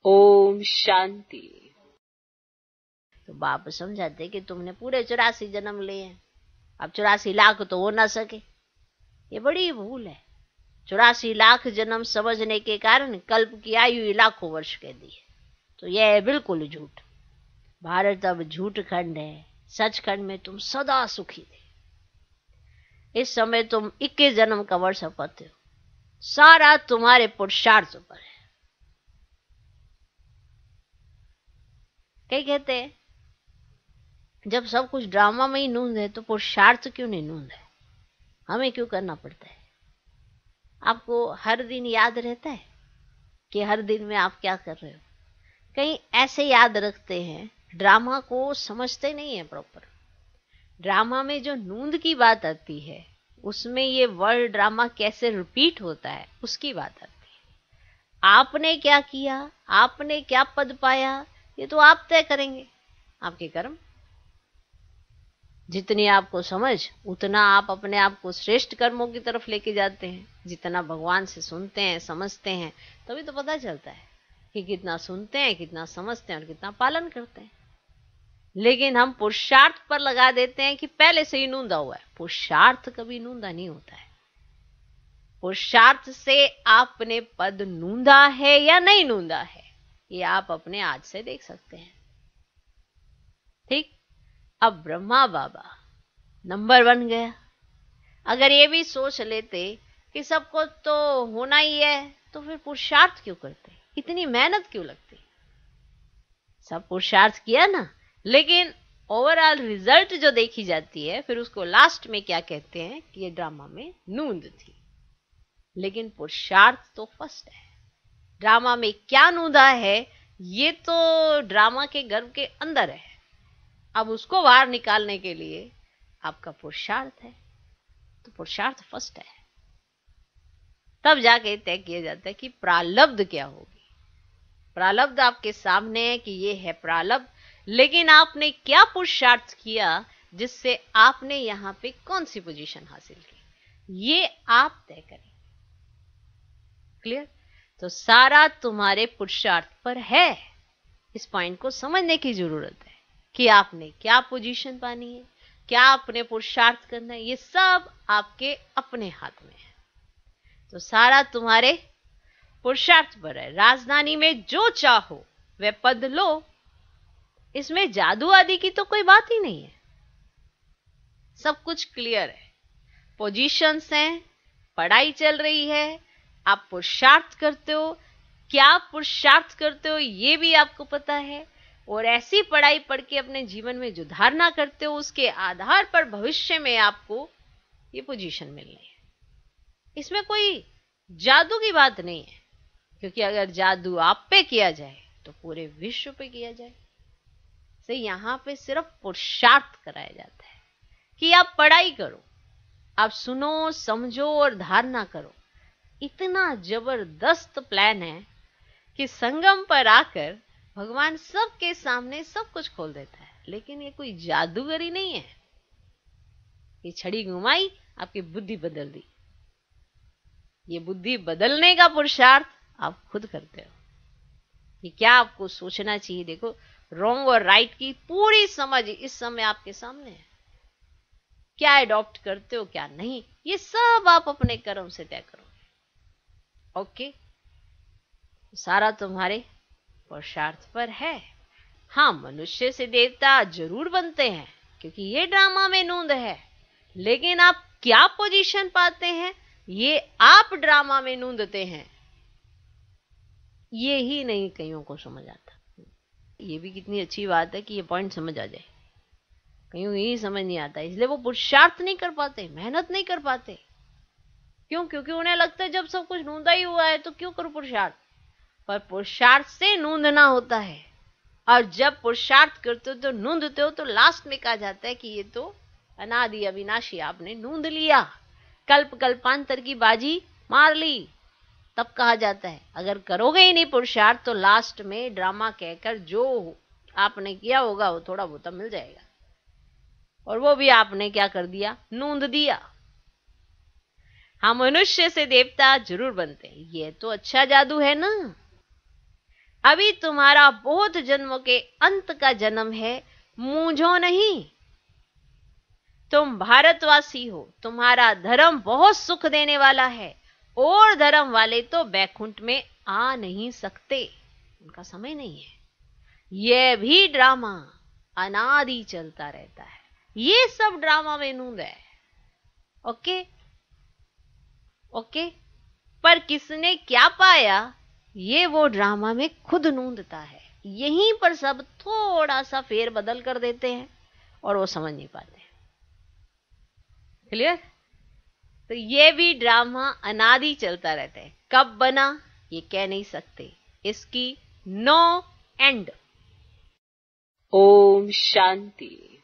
ओम शांति। तो बाप समझाते कि तुमने पूरे 84 जन्म लिए हैं, अब 84 लाख तो हो ना सके। ये बड़ी भूल है। 84 लाख जन्म समझने के कारण कल्प की आयु लाखों वर्ष कह दी है, तो यह है बिल्कुल झूठ। भारत अब झूठ खंड है, सच खंड में तुम सदा सुखी थे। इस समय तुम 21 जन्म का वर्ष पाते हो, सारा तुम्हारे पुरुषार्थ पर है। कई कहते हैं जब सब कुछ ड्रामा में ही नूंद है तो पुरुषार्थ क्यों नहीं नूंद है, हमें क्यों करना पड़ता है? आपको हर दिन याद रहता है कि हर दिन में आप क्या कर रहे हो? कहीं ऐसे याद रखते हैं, ड्रामा को समझते नहीं है प्रॉपर। ड्रामा में जो नूंद की बात आती है, उसमें ये वर्ड ड्रामा कैसे रिपीट होता है उसकी बात आती है। आपने क्या किया, आपने क्या पद पाया, ये तो आप तय करेंगे, आपके कर्म। जितनी आपको समझ उतना आप अपने आप को श्रेष्ठ कर्मों की तरफ लेके जाते हैं। जितना भगवान से सुनते हैं, समझते हैं, तभी तो पता चलता है कि कितना सुनते हैं, कितना समझते हैं और कितना पालन करते हैं। लेकिन हम पुरुषार्थ पर लगा देते हैं कि पहले से ही नूंदा हुआ है। पुरुषार्थ कभी नूंदा नहीं होता है। पुरुषार्थ से आपने पद नूंदा है या नहीं नूंदा है, ये आप अपने आज से देख सकते हैं। ठीक। अब ब्रह्मा बाबा नंबर 1 गया। अगर ये भी सोच लेते कि सबको तो होना ही है, तो फिर पुरुषार्थ क्यों करते, इतनी मेहनत क्यों लगती? सब पुरुषार्थ किया ना, लेकिन ओवरऑल रिजल्ट जो देखी जाती है, फिर उसको लास्ट में क्या कहते हैं कि ये ड्रामा में नूंद थी। लेकिन पुरुषार्थ तो फर्स्ट है। ड्रामा में क्या नूंदा है, ये तो ड्रामा के गर्भ के अंदर है। अब उसको बाहर निकालने के लिए आपका पुरुषार्थ है, तो पुरुषार्थ फर्स्ट है। तब जाके तय किया जाता है कि प्रारब्ध क्या होगी। प्रारब्ध आपके सामने है कि ये है प्रारब्ध, लेकिन आपने क्या पुरुषार्थ किया जिससे आपने यहां पे कौन सी पोजीशन हासिल की, ये आप तय करें। क्लियर? तो सारा तुम्हारे पुरुषार्थ पर है। इस पॉइंट को समझने की जरूरत है कि आपने क्या पोजीशन पानी है, क्या आपने पुरुषार्थ करना है, ये सब आपके अपने हाथ में है। तो सारा तुम्हारे पुरुषार्थ पर है। राजधानी में जो चाहो वह पद लो, इसमें जादू आदि की तो कोई बात ही नहीं है। सब कुछ क्लियर है। पोजीशंस हैं, पढ़ाई चल रही है, आप पुरुषार्थ करते हो। क्या पुरुषार्थ करते हो ये भी आपको पता है, और ऐसी पढ़ाई पढ़ के अपने जीवन में जो धारणा करते हो, उसके आधार पर भविष्य में आपको ये पोजीशन मिलनी है। इसमें कोई जादू की बात नहीं है, क्योंकि अगर जादू आप पे किया जाए तो पूरे विश्व पे किया जाए। से यहां पे सिर्फ पुरुषार्थ कराया जाता है कि आप पढ़ाई करो, आप सुनो, समझो और धारणा करो। इतना जबरदस्त प्लान है कि संगम पर आकर भगवान सबके सामने सब कुछ खोल देता है। लेकिन ये कोई जादूगरी नहीं है। ये छड़ी घुमाई, आपकी बुद्धि बदल दी। ये बुद्धि बदलने का पुरुषार्थ आप खुद करते हो कि क्या आपको सोचना चाहिए। देखो, रॉन्ग और राइट की पूरी समझ इस समय आपके सामने है। क्या अडॉप्ट करते हो, क्या नहीं, ये सब आप अपने कर्म से तय करोगे। ओके, सारा तुम्हारे पुरुषार्थ पर है। हाँ, मनुष्य से देवता जरूर बनते हैं क्योंकि ये ड्रामा में नूंद है, लेकिन आप क्या पोजीशन पाते हैं ये आप ड्रामा में नूंदते हैं, ये ही नहीं कईयों को समझ आता। ये भी कितनी अच्छी बात है कि ये पॉइंट समझ आ जाए। कईयों यही समझ नहीं आता, इसलिए वो पुरुषार्थ नहीं कर पाते, मेहनत नहीं कर पाते। क्यों? क्योंकि उन्हें लगता है जब सब कुछ नूंदा ही हुआ है तो क्यों करूं पुरुषार्थ। पर पुरुषार्थ से नूंदना होता है, और जब पुरुषार्थ करते हो तो नूंदते हो, तो लास्ट में कहा जाता है कि ये तो अनादि अविनाशी आपने नूंद लिया, कल्प कल्पांतर की बाजी मार ली। तब कहा जाता है अगर करोगे ही नहीं पुरुषार्थ तो लास्ट में ड्रामा कहकर जो आपने किया होगा वो थोड़ा बहुत मिल जाएगा, और वो भी आपने क्या कर दिया, नूंद दिया। हाँ, मनुष्य से देवता जरूर बनते हैं, ये तो अच्छा जादू है ना। अभी तुम्हारा बहुत जन्मों के अंत का जन्म है, मूंझो नहीं। तुम भारतवासी हो, तुम्हारा धर्म बहुत सुख देने वाला है, और धर्म वाले तो बैकुंठ में आ नहीं सकते, उनका समय नहीं है। यह भी ड्रामा अनादि चलता रहता है, ये सब ड्रामा में नूंद है। ओके ओके, पर किसने क्या पाया, ये वो ड्रामा में खुद नूंदता है। यहीं पर सब थोड़ा सा फेर बदल कर देते हैं और वो समझ नहीं पाते। क्लियर? तो ये भी ड्रामा अनादि चलता रहता है, कब बना ये कह नहीं सकते, इसकी नो एंड। ओम शांति।